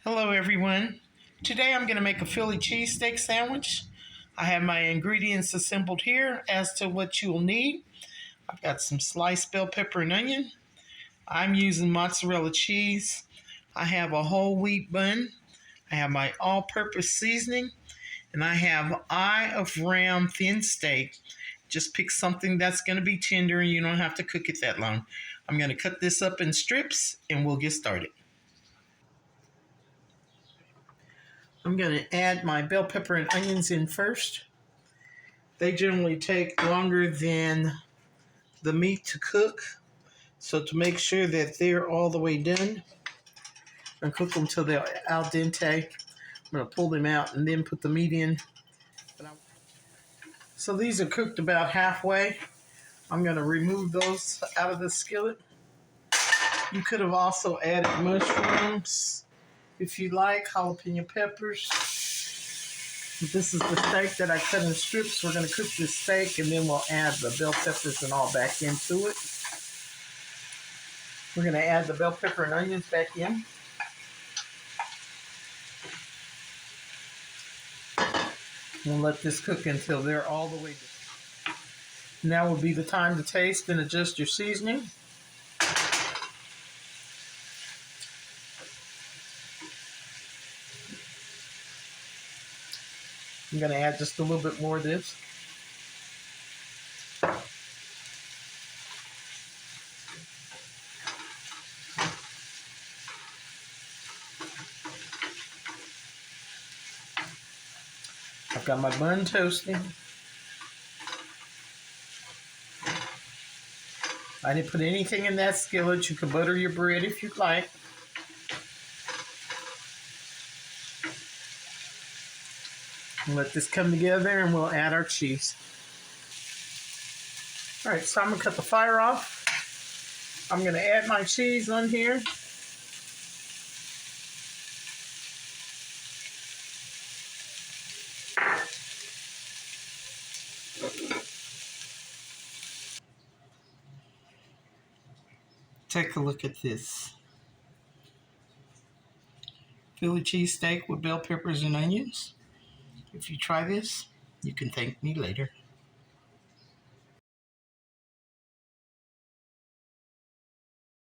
Hello everyone. Today I'm going to make a Philly cheesesteak sandwich. I have my ingredients assembled here as to what you'll need. I've got some sliced bell pepper and onion. I'm using mozzarella cheese. I have a whole wheat bun. I have my all-purpose seasoning. And I have eye of ram thin steak. Just pick something that's going to be tender and you don't have to cook it that long. I'm going to cut this up in strips and we'll get started. I'm going to add my bell pepper and onions in first. They generally take longer than the meat to cook. So to make sure that they're all the way done, and cook them till they're al dente, I'm going to pull them out and then put the meat in. So these are cooked about halfway. I'm going to remove those out of the skillet. You could have also added mushrooms if you like, jalapeno peppers. This is the steak that I cut in strips. We're going to cook this steak and then we'll add the bell peppers and all back into it. We're going to add the bell pepper and onions back in. We'll let this cook until they're all the way done. Now will be the time to taste and adjust your seasoning. I'm going to add just a little bit more of this. I've got my bun toasting. I didn't put anything in that skillet. You can butter your bread if you'd like. And let this come together and we'll add our cheese. All right, so I'm gonna cut the fire off. I'm gonna add my cheese on here. Take a look at this. Philly cheesesteak with bell peppers and onions. If you try this, you can thank me later.